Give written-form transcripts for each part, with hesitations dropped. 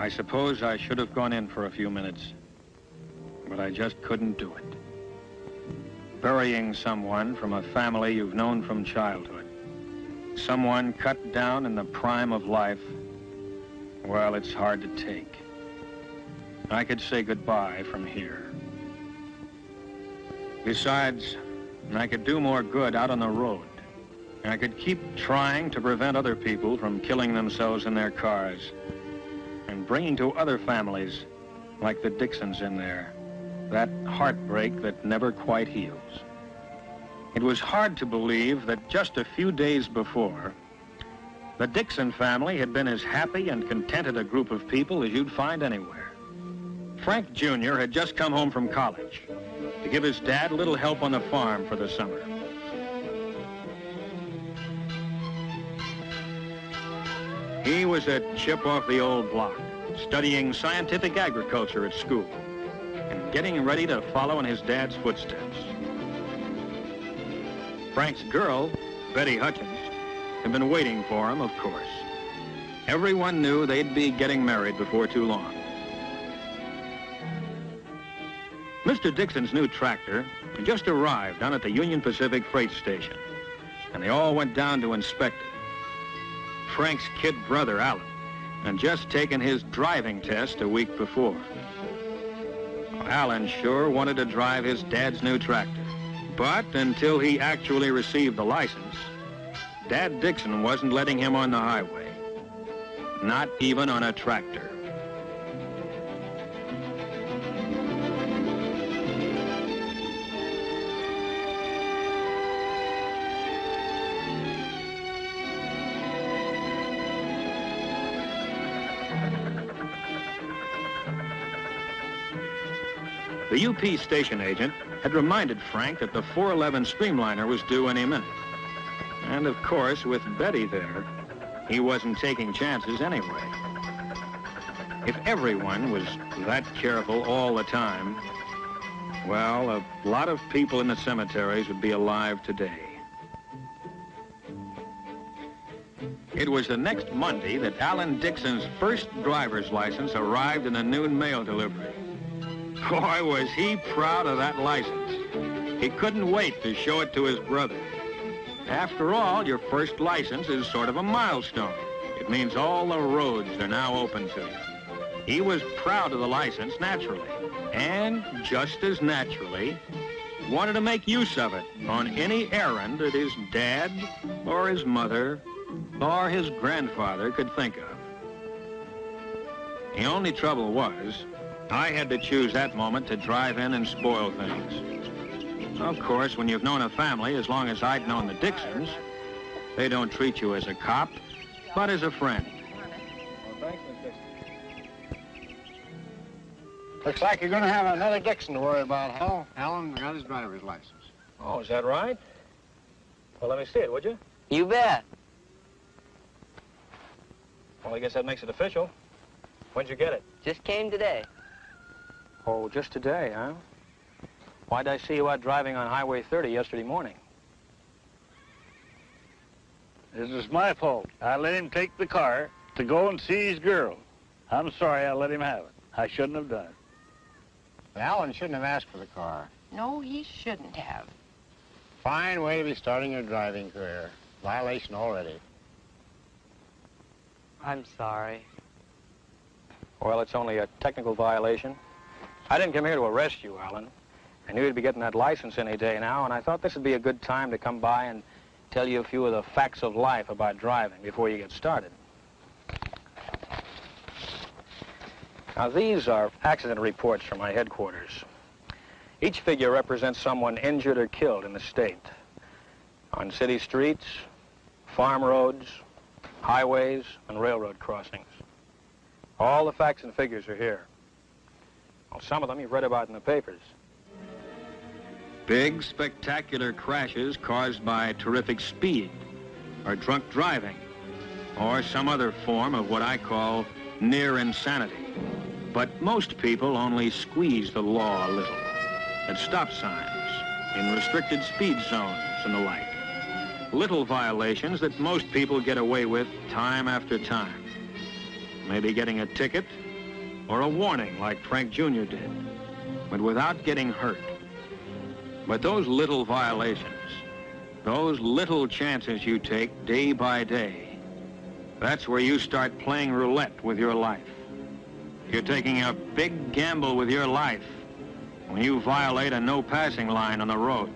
I suppose I should have gone in for a few minutes, but I just couldn't do it. Burying someone from a family you've known from childhood, someone cut down in the prime of life, well, it's hard to take. I could say goodbye from here. Besides, I could do more good out on the road. I could keep trying to prevent other people from killing themselves in their cars and bringing to other families, like the Dixons in there, that heartbreak that never quite heals. It was hard to believe that just a few days before, the Dixon family had been as happy and contented a group of people as you'd find anywhere. Frank Jr. had just come home from college to give his dad a little help on the farm for the summer. He was a chip off the old block, studying scientific agriculture at school and getting ready to follow in his dad's footsteps. Frank's girl, Betty Hutchins, had been waiting for him, of course. Everyone knew they'd be getting married before too long. Mr. Dixon's new tractor had just arrived down at the Union Pacific freight station, and they all went down to inspect it. Frank's kid brother, Alan, had just taken his driving test a week before. Alan sure wanted to drive his dad's new tractor, but until he actually received the license, Dad Dixon wasn't letting him on the highway, not even on a tractor. The UP station agent had reminded Frank that the 411 Streamliner was due any minute. And of course, with Betty there, he wasn't taking chances anyway. If everyone was that careful all the time, well, a lot of people in the cemeteries would be alive today. It was the next Monday that Alan Dixon's first driver's license arrived in a noon mail delivery. Boy, was he proud of that license. He couldn't wait to show it to his brother. After all, your first license is sort of a milestone. It means all the roads are now open to you. He was proud of the license, naturally, and just as naturally, wanted to make use of it on any errand that his dad or his mother or his grandfather could think of. The only trouble was, I had to choose that moment to drive in and spoil things. Of course, when you've known a family as long as I'd known the Dixons, they don't treat you as a cop, but as a friend. Well, thanks, Miss Dixon. Looks like you're going to have another Dixon to worry about, Hal. Alan got his driver's license. Oh, is that right? Well, let me see it, would you? You bet. Well, I guess that makes it official. When'd you get it? Just came today. Oh, just today, huh? Why'd I see you out driving on Highway 30 yesterday morning? This is my fault. I let him take the car to go and see his girl. I'm sorry I let him have it. I shouldn't have done it. But Alan shouldn't have asked for the car. No, he shouldn't have. Fine way to be starting your driving career. Violation already. I'm sorry. Well, it's only a technical violation. I didn't come here to arrest you, Alan. I knew you'd be getting that license any day now, and I thought this would be a good time to come by and tell you a few of the facts of life about driving before you get started. Now, these are accident reports from my headquarters. Each figure represents someone injured or killed in the state. On city streets, farm roads, highways, and railroad crossings. All the facts and figures are here. Well, some of them you've read about in the papers. Big, spectacular crashes caused by terrific speed, or drunk driving, or some other form of what I call near insanity. But most people only squeeze the law a little, at stop signs, in restricted speed zones, and the like. Little violations that most people get away with time after time. Maybe getting a ticket, or a warning like Frank Jr. did, but without getting hurt. But those little violations, those little chances you take day by day, that's where you start playing roulette with your life. You're taking a big gamble with your life when you violate a no passing line on the road.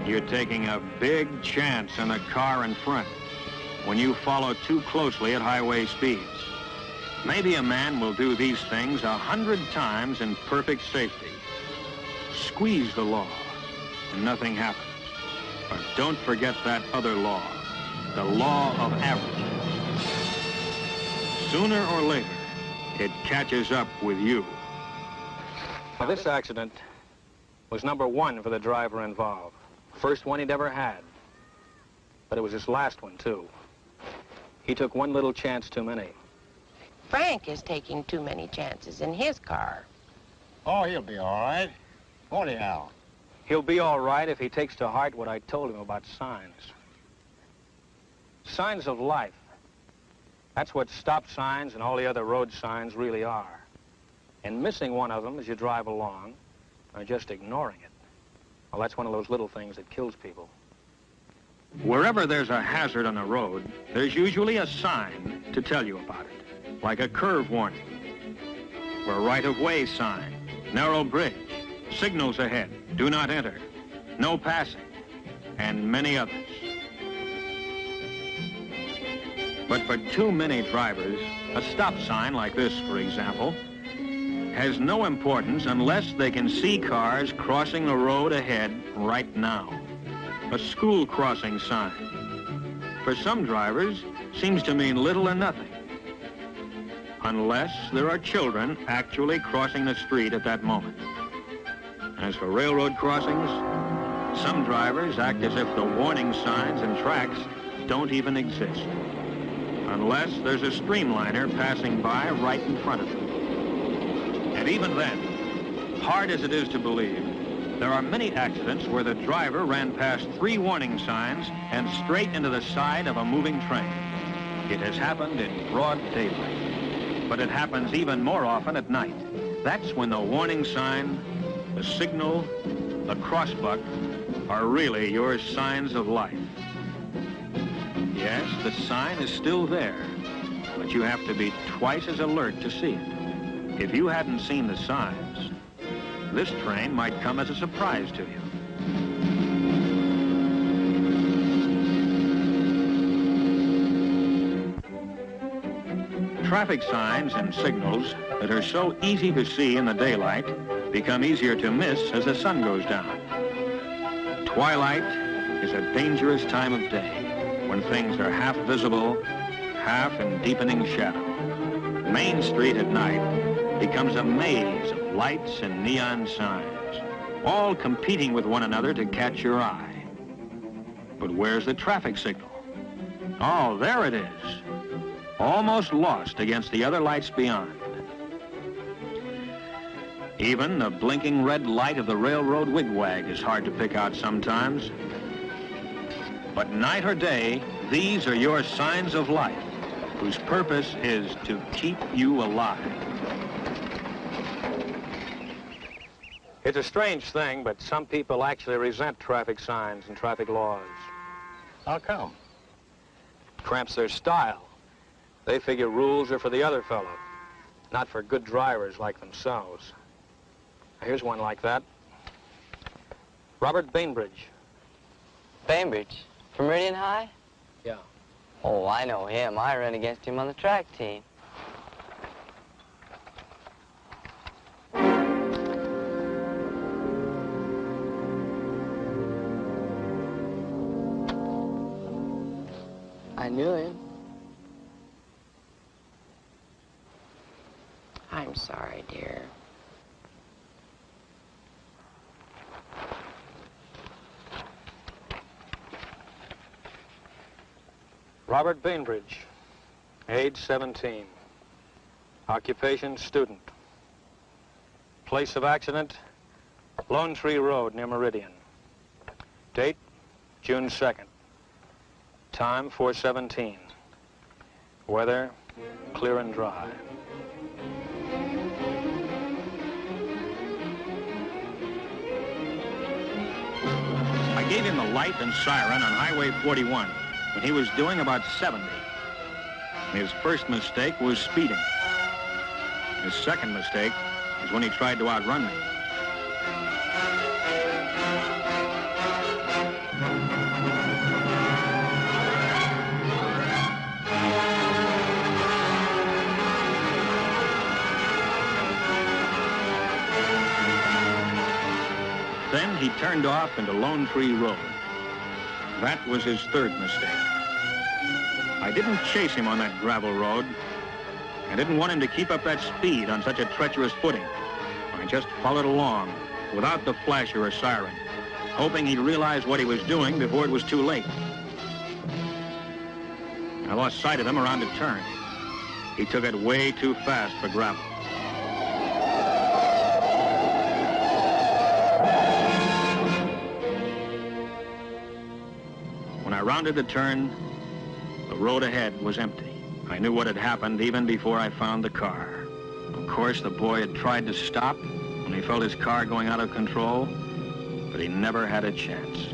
You're taking a big chance on the car in front when you follow too closely at highway speeds. Maybe a man will do these things 100 times in perfect safety. Squeeze the law and nothing happens. But don't forget that other law, the law of averages. Sooner or later, it catches up with you. Now, this accident was number 1 for the driver involved. First one he'd ever had. But it was his last one, too. He took one little chance too many. Frank is taking too many chances in his car. Oh, he'll be all right. Won't he, Al? He'll be all right if he takes to heart what I told him about signs. Signs of life. That's what stop signs and all the other road signs really are. And missing one of them as you drive along, or just ignoring it, well, that's one of those little things that kills people. Wherever there's a hazard on the road, there's usually a sign to tell you about it, like a curve warning, or a right-of-way sign, narrow bridge, signals ahead, do not enter, no passing, and many others. But for too many drivers, a stop sign like this, for example, has no importance unless they can see cars crossing the road ahead right now. A school crossing sign. For some drivers, seems to mean little or nothing. Unless there are children actually crossing the street at that moment. As for railroad crossings, some drivers act as if the warning signs and tracks don't even exist. Unless there's a streamliner passing by right in front of them. And even then, hard as it is to believe, there are many accidents where the driver ran past 3 warning signs and straight into the side of a moving train. It has happened in broad daylight, but it happens even more often at night. That's when the warning sign, the signal, the crossbuck are really your signs of life. Yes, the sign is still there, but you have to be twice as alert to see it. If you hadn't seen the signs, this train might come as a surprise to you. Traffic signs and signals that are so easy to see in the daylight become easier to miss as the sun goes down. Twilight is a dangerous time of day when things are half visible, half in deepening shadow. Main Street at night becomes a maze of lights and neon signs, all competing with one another to catch your eye. But where's the traffic signal? Oh, there it is, almost lost against the other lights beyond. Even the blinking red light of the railroad wigwag is hard to pick out sometimes. But night or day, these are your signs of life, whose purpose is to keep you alive. It's a strange thing, but some people actually resent traffic signs and traffic laws. How come? Cramps their style. They figure rules are for the other fellow, not for good drivers like themselves. Here's one like that. Robert Bainbridge. Bainbridge? From Meridian High? Yeah. Oh, I know him. I ran against him on the track team. I knew him. I'm sorry, dear. Robert Bainbridge, age 17. Occupation, student. Place of accident, Lone Tree Road near Meridian. Date, June 2nd. Time, 4:17. Weather clear and dry. I gave him the light and siren on Highway 41 when he was doing about 70. His first mistake was speeding. His second mistake was when he tried to outrun me. Then he turned off into Lone Tree Road. That was his third mistake. I didn't chase him on that gravel road. I didn't want him to keep up that speed on such a treacherous footing. I just followed along without the flasher or siren, hoping he'd realize what he was doing before it was too late. I lost sight of him around a turn. He took it way too fast for gravel. When I rounded the turn, the road ahead was empty. I knew what had happened even before I found the car. Of course, the boy had tried to stop when he felt his car going out of control, but he never had a chance.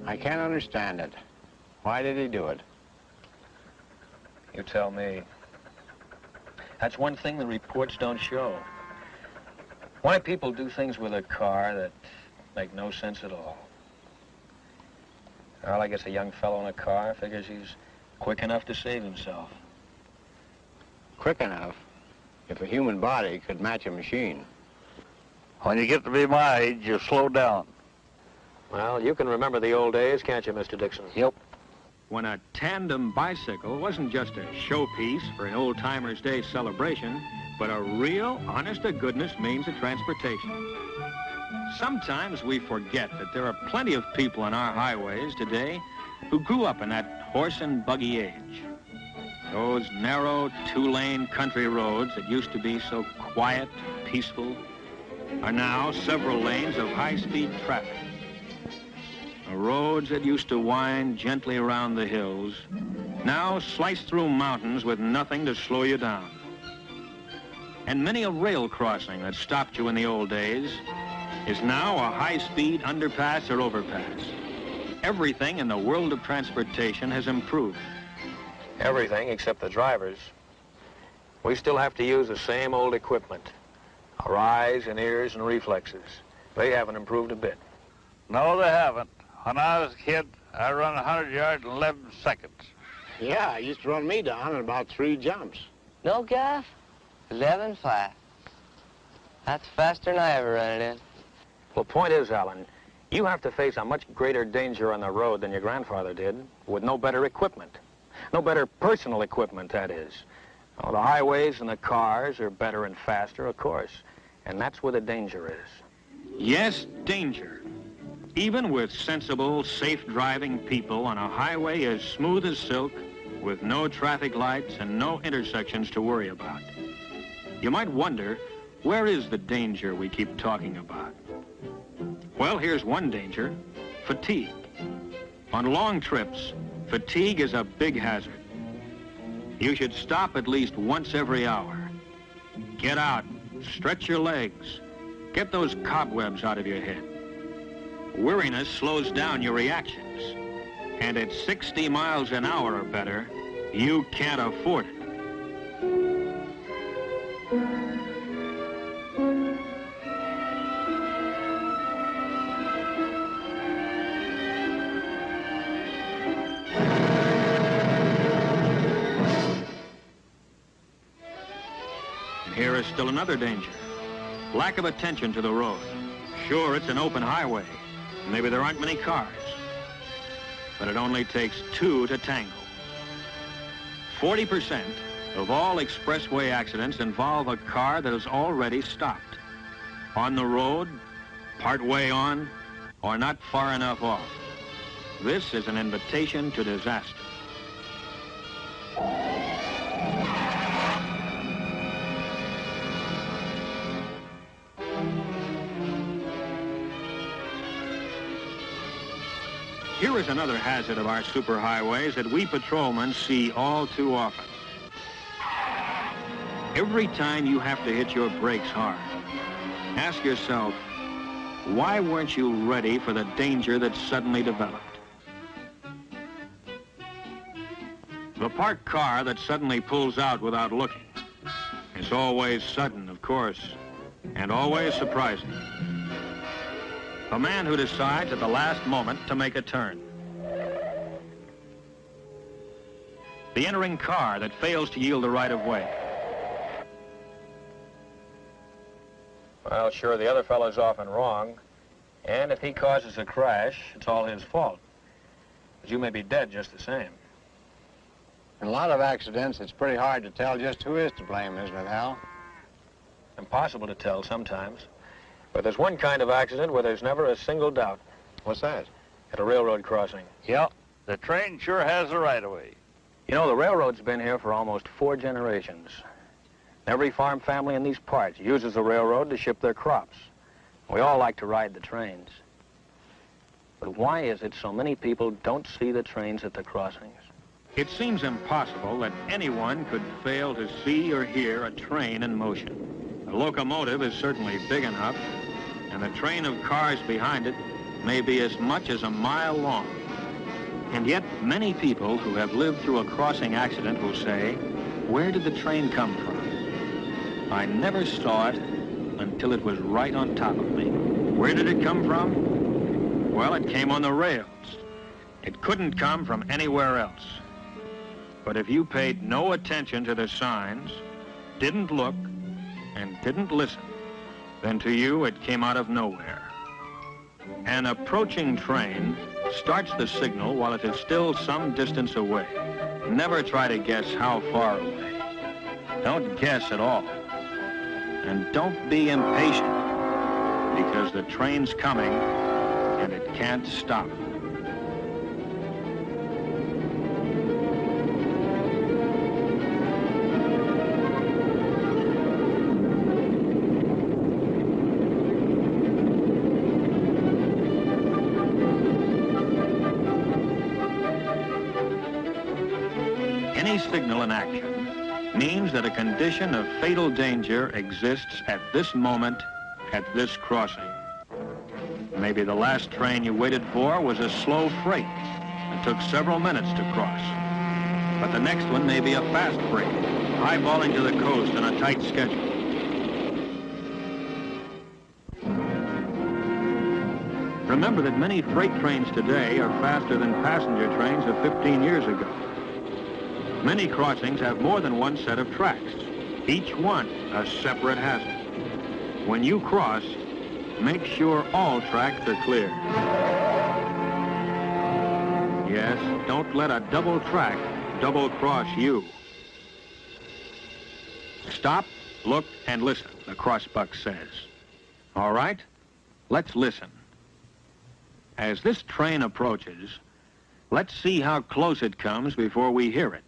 I can't understand it. Why did he do it? You tell me. That's one thing the reports don't show. Why people do things with a car that make no sense at all. Well, I guess a young fellow in a car figures he's quick enough to save himself. Quick enough? If a human body could match a machine. When you get to be my age, you slow down. Well, you can remember the old days, can't you, Mr. Dixon? Yep. When a tandem bicycle wasn't just a showpiece for an old-timers' day celebration, but a real, honest-to-goodness means of transportation. Sometimes we forget that there are plenty of people on our highways today who grew up in that horse and buggy age. Those narrow, two-lane country roads that used to be so quiet, peaceful, are now several lanes of high-speed traffic. The roads that used to wind gently around the hills now slice through mountains with nothing to slow you down. And many a rail crossing that stopped you in the old days is now a high-speed underpass or overpass. Everything in the world of transportation has improved. Everything except the drivers. We still have to use the same old equipment. Our eyes and ears and reflexes. They haven't improved a bit. No, they haven't. When I was a kid, I run 100 yards in 11 seconds. Yeah, he used to run me down in about 3 jumps. No gaff? 11 flat. That's faster than I ever run it in. Well, point is, Alan, you have to face a much greater danger on the road than your grandfather did, with no better equipment. No better personal equipment, that is. Oh, the highways and the cars are better and faster, of course. And that's where the danger is. Yes, danger. Even with sensible, safe-driving people on a highway as smooth as silk, with no traffic lights and no intersections to worry about. You might wonder, where is the danger we keep talking about? Well, here's one danger: fatigue. On long trips, fatigue is a big hazard. You should stop at least once every hour. Get out, stretch your legs, get those cobwebs out of your head. Weariness slows down your reactions, and at 60 miles an hour or better, you can't afford it. And here is still another danger: lack of attention to the road. Sure, it's an open highway. Maybe there aren't many cars, but it only takes 2 to tango. 40% of all expressway accidents involve a car that is already stopped. On the road, part way on, or not far enough off. This is an invitation to disaster. Here is another hazard of our superhighways that we patrolmen see all too often. Every time you have to hit your brakes hard, ask yourself, why weren't you ready for the danger that suddenly developed? The parked car that suddenly pulls out without looking is always sudden, of course, and always surprising. The man who decides at the last moment to make a turn. The entering car that fails to yield the right of way. Well, sure, the other fellow's often wrong, and if he causes a crash, it's all his fault. But you may be dead just the same. In a lot of accidents, it's pretty hard to tell just who is to blame, isn't it, Hal? Impossible to tell sometimes. But there's one kind of accident where there's never a single doubt. What's that? At a railroad crossing. Yep, the train sure has the right-of-way. You know, the railroad's been here for almost 4 generations. Every farm family in these parts uses the railroad to ship their crops. We all like to ride the trains. But why is it so many people don't see the trains at the crossings? It seems impossible that anyone could fail to see or hear a train in motion. The locomotive is certainly big enough, and the train of cars behind it may be as much as a mile long. And yet, many people who have lived through a crossing accident will say, where did the train come from? I never saw it until it was right on top of me. Where did it come from? Well, it came on the rails. It couldn't come from anywhere else. But if you paid no attention to the signs, didn't look, and didn't listen, then to you it came out of nowhere. An approaching train starts the signal while it is still some distance away. Never try to guess how far away. Don't guess at all. And don't be impatient, because the train's coming and it can't stop. Any signal in action means that a condition of fatal danger exists at this moment, at this crossing. Maybe the last train you waited for was a slow freight and took several minutes to cross. But the next one may be a fast freight, eyeballing to the coast on a tight schedule. Remember that many freight trains today are faster than passenger trains of 15 years ago. Many crossings have more than one set of tracks, each one a separate hazard. When you cross, make sure all tracks are clear. Yes, don't let a double track double-cross you. Stop, look, and listen, the crossbuck says. All right, let's listen. As this train approaches, let's see how close it comes before we hear it.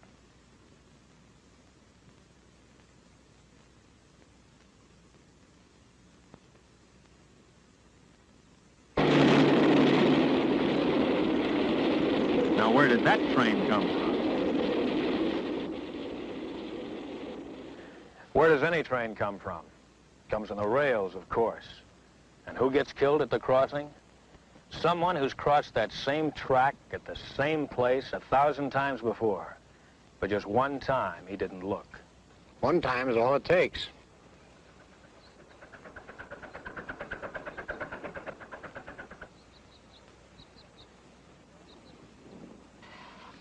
Now, where did that train come from? Where does any train come from? It comes on the rails, of course. And who gets killed at the crossing? Someone who's crossed that same track at the same place 1,000 times before. But just one time, he didn't look. One time is all it takes.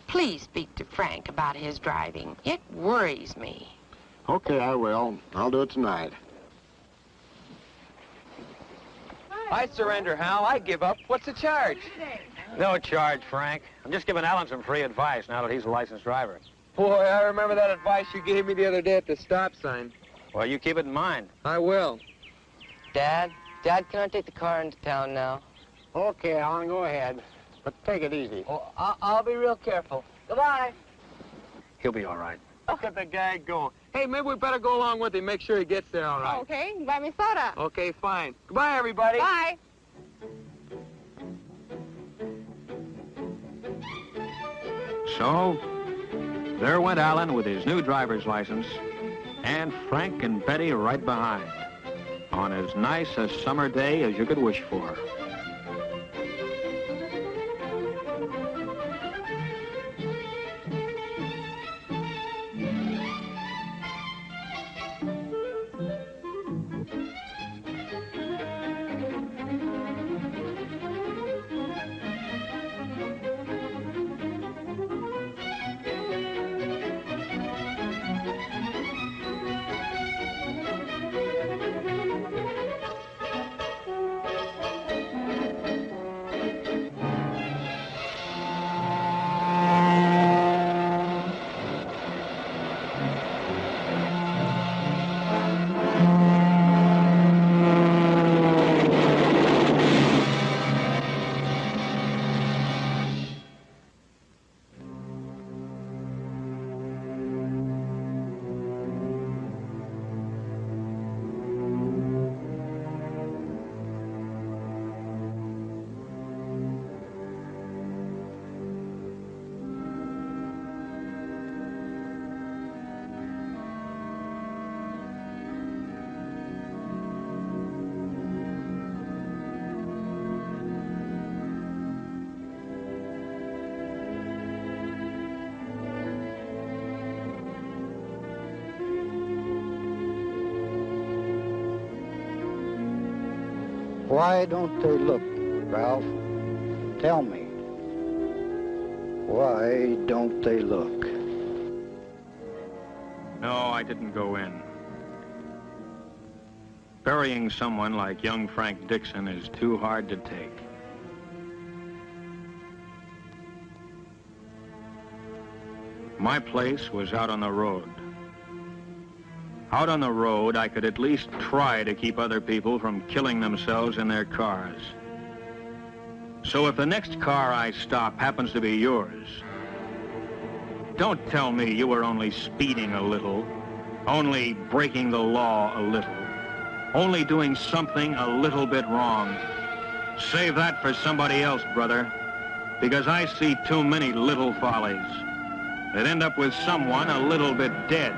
Please speak to Frank about his driving. It worries me. Okay, I will. I'll do it tonight. I surrender, Hal. I give up. What's the charge? No charge, Frank. I'm just giving Alan some free advice now that he's a licensed driver. Boy, I remember that advice you gave me the other day at the stop sign. Well, you keep it in mind. I will. Dad, can I take the car into town now? Okay, Alan, go ahead. But take it easy. Oh, I'll be real careful. Goodbye. He'll be all right. Look at the guy go. Hey, maybe we better go along with him, make sure he gets there all right. Okay, buy me soda. Okay, fine. Goodbye, everybody. Bye. So, there went Alan with his new driver's license, and Frank and Betty right behind, on as nice a summer day as you could wish for. Why don't they look, Ralph? Tell me. Why don't they look? No, I didn't go in. Burying someone like young Frank Dixon is too hard to take. My place was out on the road. Out on the road, I could at least try to keep other people from killing themselves in their cars. So if the next car I stop happens to be yours, don't tell me you were only speeding a little, only breaking the law a little, only doing something a little bit wrong. Save that for somebody else, brother, because I see too many little follies that end up with someone a little bit dead.